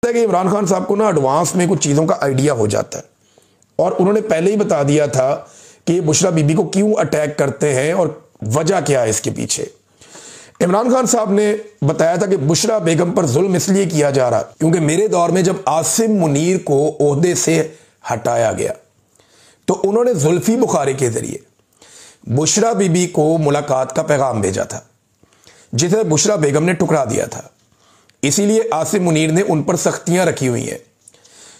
लगता है कि इमरान खान साहब को ना एडवांस में कुछ चीज़ों का आइडिया हो जाता है, और उन्होंने पहले ही बता दिया था कि बुशरा बीबी को क्यों अटैक करते हैं और वजह क्या है इसके पीछे। इमरान खान साहब ने बताया था कि बुशरा बेगम पर जुल्म इसलिए किया जा रहा क्योंकि मेरे दौर में जब आसिम मुनीर को ओहदे से हटाया गया तो उन्होंने जुल्फी बुखारी के जरिए बुशरा बीबी को मुलाकात का पैगाम भेजा था, जिसे बुशरा बेगम ने ठुकरा दिया था। इसीलिए आसिम मुनीर ने उन पर सख्तियां रखी हुई हैं।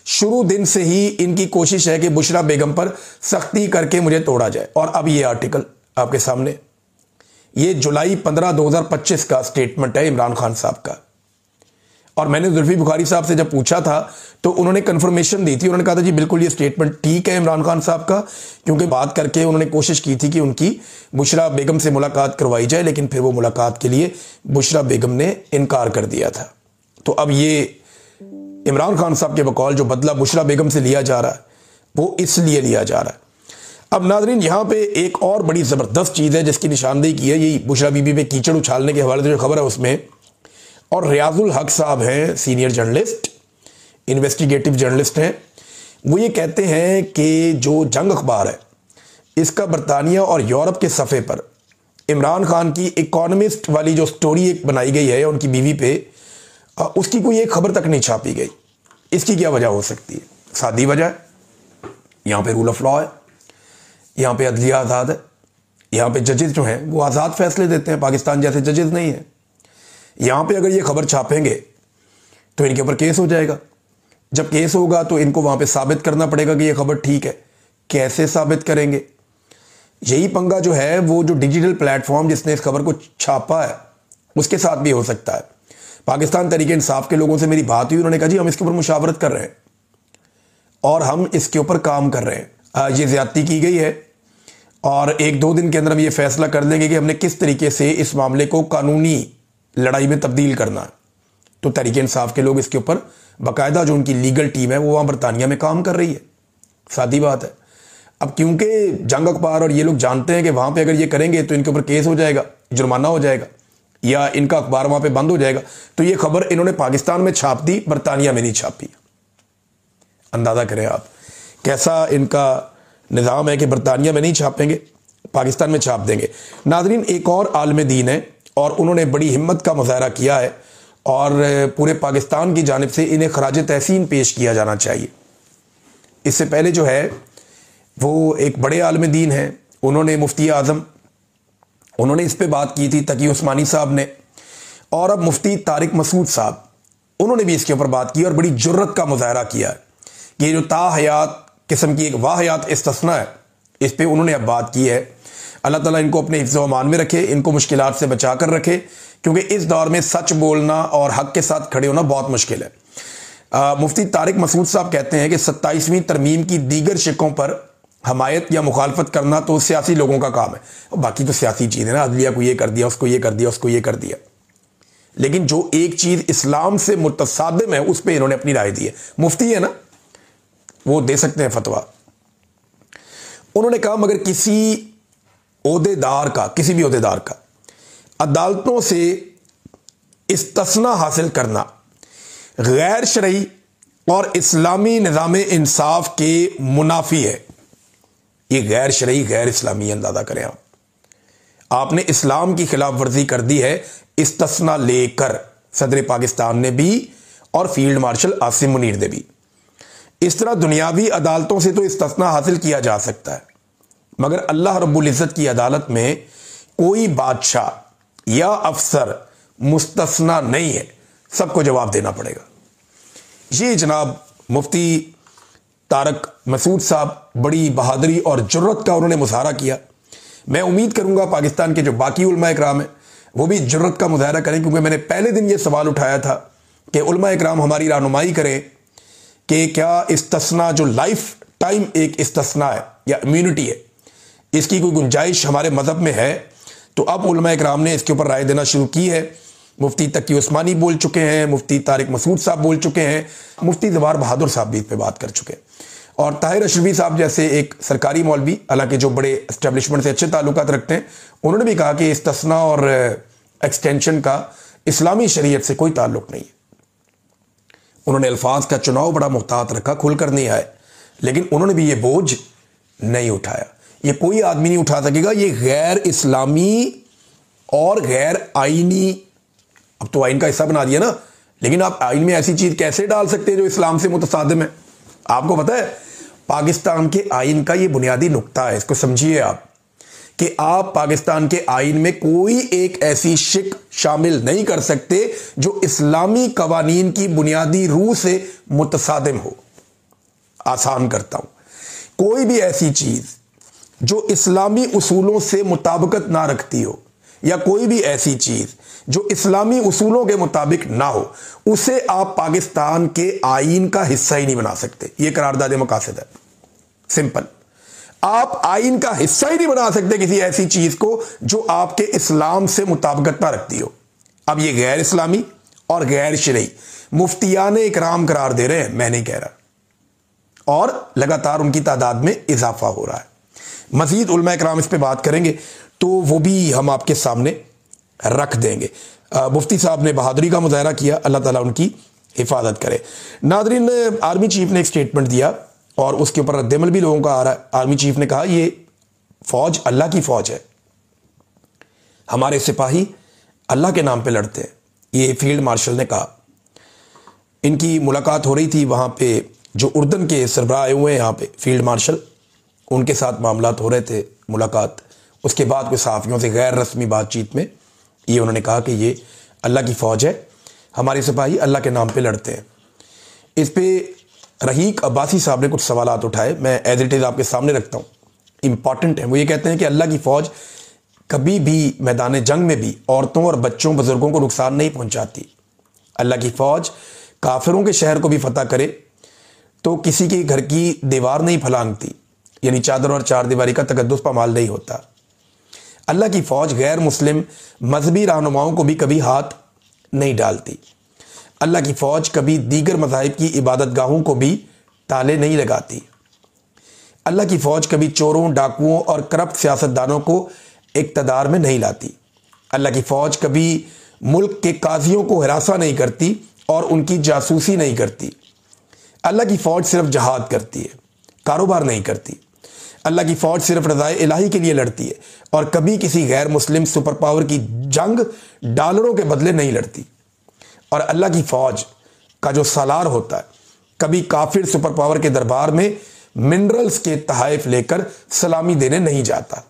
शुरू दिन से ही इनकी कोशिश है कि बुशरा बेगम पर सख्ती करके मुझे तोड़ा जाए। और अब ये आर्टिकल आपके सामने, ये जुलाई 15, 2025 का स्टेटमेंट है इमरान खान साहब का। और मैंने जुल्फी बुखारी साहब से जब पूछा था तो उन्होंने कंफर्मेशन दी थी, उन्होंने कहा था जी बिल्कुल ये स्टेटमेंट ठीक है इमरान खान साहब का, क्योंकि बात करके उन्होंने कोशिश की थी कि उनकी बुशरा बेगम से मुलाकात करवाई जाए, लेकिन फिर वो मुलाकात के लिए बुशरा बेगम ने इनकार कर दिया था। तो अब ये इमरान खान साहब के बकौल जो बदला बुशरा बेगम से लिया जा रहा है वो इसलिए लिया जा रहा है। अब नाजरीन, यहां पे एक और बड़ी ज़बरदस्त चीज़ है जिसकी निशानदेही की है, यही बुशरा बीबी पे कीचड़ उछालने के हवाले से जो खबर है उसमें। और रियाजुल हक साहब हैं, सीनियर जर्नलिस्ट, इन्वेस्टिगेटिव जर्नलिस्ट हैं, वो ये कहते हैं कि जो जंग अखबार है इसका बरतानिया और यूरोप के सफ़े पर इमरान खान की इकोनॉमिस्ट वाली जो स्टोरी एक बनाई गई है उनकी बीवी पे, उसकी कोई एक खबर तक नहीं छापी गई। इसकी क्या वजह हो सकती है? सादी वजह है, यहाँ पे रूल ऑफ लॉ है, यहाँ पे अदलिया आज़ाद है, यहाँ पे जजेस जो हैं वो आज़ाद फैसले देते हैं, पाकिस्तान जैसे जजेस नहीं है। यहाँ पे अगर ये खबर छापेंगे तो इनके ऊपर केस हो जाएगा। जब केस होगा तो इनको वहाँ पे साबित करना पड़ेगा कि ये खबर ठीक है। कैसे साबित करेंगे? यही पंगा जो है वो जो डिजिटल प्लेटफॉर्म जिसने इस खबर को छापा है उसके साथ भी हो सकता है। पाकिस्तान तहरीक इंसाफ के लोगों से मेरी बात हुई, उन्होंने कहा जी हम इसके ऊपर मुशावरत कर रहे हैं और हम इसके ऊपर काम कर रहे हैं। ये ज्यादती की गई है और 1-2 दिन के अंदर हम ये फैसला कर लेंगे कि हमने किस तरीके से इस मामले को कानूनी लड़ाई में तब्दील करना है। तो तहरीक इंसाफ के लोग इसके ऊपर बाकायदा जो उनकी लीगल टीम है वो वहाँ बरतानिया में काम कर रही है। सादी बात है। अब क्योंकि जंग अखबार और ये लोग जानते हैं कि वहाँ पे अगर ये करेंगे तो इनके ऊपर केस हो जाएगा, जुर्माना हो जाएगा या इनका अखबार वहाँ पे बंद हो जाएगा, तो ये खबर इन्होंने पाकिस्तान में छाप दी, बरतानिया में नहीं छापी। अंदाज़ा करें आप कैसा इनका निज़ाम है कि बरतानिया में नहीं छापेंगे, पाकिस्तान में छाप देंगे। नाजरीन, एक और आलम दीन है और उन्होंने बड़ी हिम्मत का मुजाहरा किया है और पूरे पाकिस्तान की जानिब से इन्हें खराज तहसीन पेश किया जाना चाहिए। इससे पहले जो है वो एक बड़े आलम दीन हैं, उन्होंने मुफ्ती आज़म, उन्होंने इस पे बात की थी, तकी उस्मानी साहब ने, और अब मुफ्ती तारिक मसूद साहब उन्होंने भी इसके ऊपर बात की और बड़ी जुर्रत का मुजाहरा किया है कि ये जो ताहयात किस्म की एक वाहयात इस्तिस्ना है, इस पे उन्होंने अब बात की है। अल्लाह ताला इनको अपने हिफ्ज़ व अमान में रखे, इनको मुश्किलात से बचा कर रखे, क्योंकि इस दौर में सच बोलना और हक के साथ खड़े होना बहुत मुश्किल है। मुफ्ती तारिक मसूद साहब कहते हैं कि 27वीं तरमीम की दीगर शिकों पर हमायत या मुखालफत करना तो सियासी लोगों का काम है, और बाकी तो सियासी चीज़ है ना, अदलिया को ये कर दिया, उसको ये कर दिया, उसको ये कर दिया, लेकिन जो एक चीज़ इस्लाम से मुतसादिम है उस पर इन्होंने अपनी राय दी है। मुफ्ती है ना, वो दे सकते हैं फतवा। उन्होंने कहा मगर किसी ओहदेदार का, किसी भी ओहदेदार का अदालतों से इस्तिस्ना हासिल करना गैर शरई और इस्लामी निज़ाम इंसाफ के मुनाफी है। ये गैर शरई, गैर इस्लामी, अंदाजा करें आप, आपने इस्लाम की खिलाफ वर्जी कर दी है इस्तिस्ना लेकर, सदर पाकिस्तान ने भी और फील्ड मार्शल आसिम मुनीर ने भी। इस तरह दुनियावी अदालतों से तो इस्तिस्ना हासिल किया जा सकता है, मगर अल्लाह रब्बुल इज़्ज़त की अदालत में कोई बादशाह या अफसर मुस्तस्ना नहीं है, सबको जवाब देना पड़ेगा। ये जनाब मुफ्ती तारिक मसूद साहब बड़ी बहादुरी और जुर्रत का उन्होंने मुजाहरा किया। मैं उम्मीद करूंगा पाकिस्तान के जो बाकी उलमा इकराम है वो भी जुर्रत का मुजाहरा करें, क्योंकि मैंने पहले दिन ये सवाल उठाया था कि उलमा इकराम हमारी रहनुमाई करें कि क्या इस्तिस्ना जो लाइफ टाइम एक इस्तिस्ना है या इम्यूनिटी है, इसकी कोई गुंजाइश हमारे मज़हब में है। तो अब उलमा इकराम ने इसके ऊपर राय देना शुरू की है। मुफ्ती तकी उस्मानी बोल चुके हैं, मुफ्ती तारिक मसूद साहब बोल चुके हैं, मुफ्ती ज़वार बहादुर साहब भी इस पर बात कर चुके हैं, और ताहिर अशरफी साहब जैसे एक सरकारी मौलवी, हालांकि जो बड़े एस्टेब्लिशमेंट से अच्छे ताल्लुकात रखते हैं, उन्होंने भी कहा कि इस्तिस्ना और एक्सटेंशन का इस्लामी शरीयत से कोई ताल्लुक नहीं है। उन्होंने अल्फाज का चुनाव बड़ा मुहतात रखा, खुलकर नहीं आए, लेकिन उन्होंने भी ये बोझ नहीं उठाया। ये कोई आदमी नहीं उठा सकेगा। ये गैर इस्लामी और गैर आईनी, अब तो आइन का हिस्सा बना दिया ना, लेकिन आप आइन में ऐसी चीज कैसे डाल सकते हैं जो इस्लाम से मुतसादिम है? आपको पता है पाकिस्तान के आइन का ये बुनियादी नुक्ता है, इसको समझिए आप, कि आप पाकिस्तान के आइन में कोई एक ऐसी शिक शामिल नहीं कर सकते जो इस्लामी कवानीन की बुनियादी रूह से मुतसादिम हो। आसान करता हूं, कोई भी ऐसी चीज जो इस्लामी उसूलों से मुताबिकत ना रखती हो, या कोई भी ऐसी चीज जो इस्लामी उसूलों के मुताबिक ना हो, उसे आप पाकिस्तान के आइन का हिस्सा ही नहीं बना सकते। यह करारदाद मकासद है, सिंपल। आप आइन का हिस्सा ही नहीं बना सकते किसी ऐसी चीज को जो आपके इस्लाम से मुताबिकत ना रखती हो। अब यह गैर इस्लामी और गैर शरई मुफ्तियान इकराम करार दे रहे हैं, मैं नहीं कह रहा, और लगातार उनकी तादाद में इजाफा हो रहा है। मजीद उलमा इकराम इस पे बात करेंगे तो वो भी हम आपके सामने रख देंगे। मुफ्ती साहब ने बहादुरी का मुजाहरा किया, अल्लाह ताला उनकी हिफाजत करे। नादरीन, आर्मी चीफ ने एक स्टेटमेंट दिया और उसके ऊपर रद्दमल भी लोगों का आ रहा है। आर्मी चीफ ने कहा ये फौज अल्लाह की फौज है, हमारे सिपाही अल्लाह के नाम पे लड़ते हैं। ये फील्ड मार्शल ने कहा। इनकी मुलाकात हो रही थी वहां पे, जो उर्दन के सरबराह आए हुए हैं यहाँ पे, फील्ड मार्शल, उनके साथ मामलात हो रहे थे, मुलाकात। उसके बाद कुछ सहाफ़ियों से गैर रस्मी बातचीत में ये उन्होंने कहा कि ये अल्लाह की फ़ौज है, हमारे सिपाही अल्लाह के नाम पे लड़ते हैं। इस पे रहीक अब्बासी साहब ने कुछ सवालात उठाए, मैं एज इट इज़ आपके सामने रखता हूँ, इंपॉर्टेंट है। वो ये कहते हैं कि अल्लाह की फ़ौज कभी भी मैदान जंग में भी औरतों और बच्चों बुजुर्गों को नुकसान नहीं पहुँचाती। अल्लाह की फ़ौज काफिरों के शहर को भी फतह करे तो किसी के घर की दीवार नहीं फलांगती, यानी चादर और चार दीवारी का तकद्दुस पामाल नहीं होता। अल्लाह की फ़ौज गैर मुस्लिम मजहबी रहनुमाओं को भी कभी हाथ नहीं डालती। अल्लाह की फ़ौज कभी दीगर मज़ाहिब की इबादत गाहों को भी ताले नहीं लगाती। अल्लाह की फ़ौज कभी चोरों, डाकुओं और करप्ट सियासतदानों को इक़्तिदार में नहीं लाती। अल्लाह की फ़ौज कभी मुल्क के काजियों को हिरासा नहीं करती और उनकी जासूसी नहीं करती। अल्लाह की फ़ौज सिर्फ जहाद करती है, कारोबार नहीं करती। अल्लाह की फ़ौज सिर्फ रज़ाए इलाही के लिए लड़ती है और कभी किसी गैर मुस्लिम सुपर पावर की जंग डॉलरों के बदले नहीं लड़ती। और अल्लाह की फ़ौज का जो सालार होता है कभी काफिर सुपर पावर के दरबार में मिनरल्स के तहाइफ लेकर सलामी देने नहीं जाता।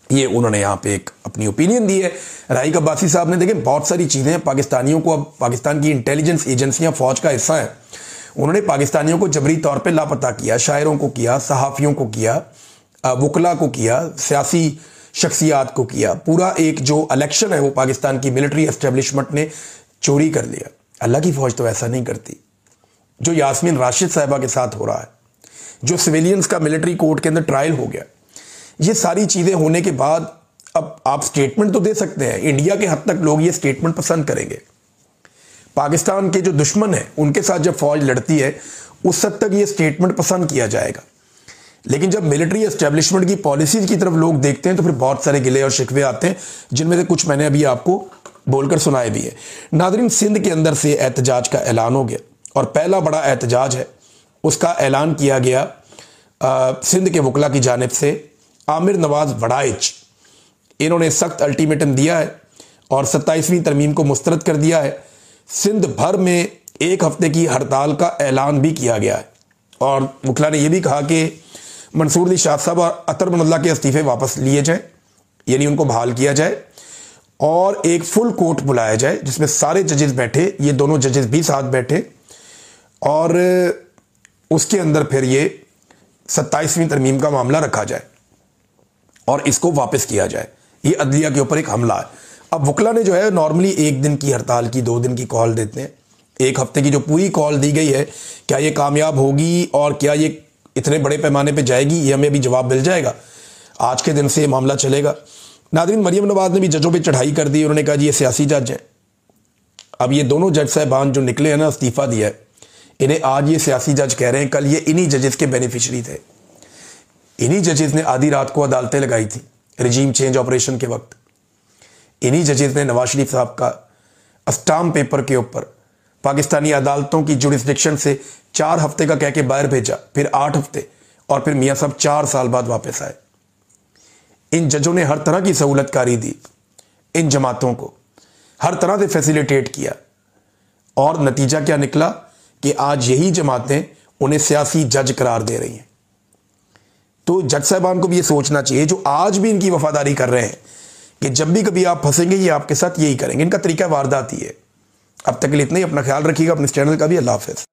ये उन्होंने यहाँ पे एक अपनी ओपिनियन दी है। राइक अब्बासी साहब ने, देखें बहुत सारी चीज़ें पाकिस्तानियों को, अब पाकिस्तान की इंटेलिजेंस एजेंसियाँ फ़ौज का हिस्सा है, उन्होंने पाकिस्तानियों को जबरी तौर पे लापता किया, शायरों को किया, सहाफ़ियों को किया, वकला को किया, सियासी शख्सियात को किया। पूरा एक जो इलेक्शन है वो पाकिस्तान की मिलिट्री एस्टेब्लिशमेंट ने चोरी कर लिया। अल्लाह की फ़ौज तो ऐसा नहीं करती। जो यास्मीन राशिद साहिबा के साथ हो रहा है, जो सिविलियंस का मिलिट्री कोर्ट के अंदर ट्रायल हो गया, ये सारी चीज़ें होने के बाद अब आप स्टेटमेंट तो दे सकते हैं, इंडिया के हद तक लोग ये स्टेटमेंट पसंद करेंगे। पाकिस्तान के जो दुश्मन है उनके साथ जब फौज लड़ती है उस हद तक ये स्टेटमेंट पसंद किया जाएगा, लेकिन जब मिलिट्री एस्टेब्लिशमेंट की पॉलिसीज की तरफ लोग देखते हैं तो फिर बहुत सारे गिले और शिकवे आते हैं, जिनमें से कुछ मैंने अभी आपको बोलकर सुनाए भी है। नादरीन, सिंध के अंदर से एहतजाज का ऐलान हो गया और पहला बड़ा एहतजाज है, उसका ऐलान किया गया सिंध के वकला की जानिब से। आमिर नवाज वड़ाइच, इन्होंने सख्त अल्टीमेटम दिया है और 27वीं तरमीम को मुस्तरद कर दिया है। सिंध भर में 1 हफ्ते की हड़ताल का ऐलान भी किया गया है और वकला ने यह भी कहा कि मंसूर अली शाह साहब और अतर मनल्ला के इस्तीफे वापस लिए जाएं, यानी उनको बहाल किया जाए और एक फुल कोर्ट बुलाया जाए जिसमें सारे जजेस बैठे, ये दोनों जजेस भी साथ बैठे और उसके अंदर फिर ये 27वीं तरमीम का मामला रखा जाए और इसको वापस किया जाए। ये अदलिया के ऊपर एक हमला है। अब वकला ने जो है नॉर्मली 1 दिन की हड़ताल की, 2 दिन की कॉल देते हैं। 1 हफ्ते की जो पूरी कॉल दी गई है, क्या ये कामयाब होगी और क्या ये इतने बड़े पैमाने पे जाएगी, ये हमें अभी जवाब मिल जाएगा। आज के दिन से मामला चलेगा। नादरीन, मरियम नवाज ने भी जजों पे चढ़ाई कर दी। उन्होंने कहा जी ये सियासी जज हैं। अब ये दोनों जज साहबान जो निकले हैं ना, इस्तीफा दिया है, इन्हें आज ये सियासी जज कह रहे हैं, कल ये इन्हीं जजेस के बेनिफिशरी थे। इन्हीं जजेस ने आधी रात को अदालतें लगाई थी रिजीम चेंज ऑपरेशन के वक्त। इन्हीं जजेस ने नवाज शरीफ साहब का स्टाम्प पेपर के ऊपर पाकिस्तानी अदालतों की जुरिस्डिक्शन से 4 हफ्ते का कह के बाहर भेजा, फिर 8 हफ्ते, और फिर मियाँ साहब 4 साल बाद वापस आए। इन जजों ने हर तरह की सहूलतकारी दी, इन जमातों को हर तरह से फैसिलिटेट किया, और नतीजा क्या निकला कि आज यही जमातें उन्हें सियासी जज करार दे रही हैं। तो जज साहबान को भी ये सोचना चाहिए, जो आज भी इनकी वफादारी कर रहे हैं, कि जब भी कभी आप फंसेंगे ये आपके साथ यही करेंगे। इनका तरीका वारदात ही है। अब तक के लिए इतना ही। अपना ख्याल रखिएगा, अपने चैनल का भी। अल्लाह हाफ़िज़।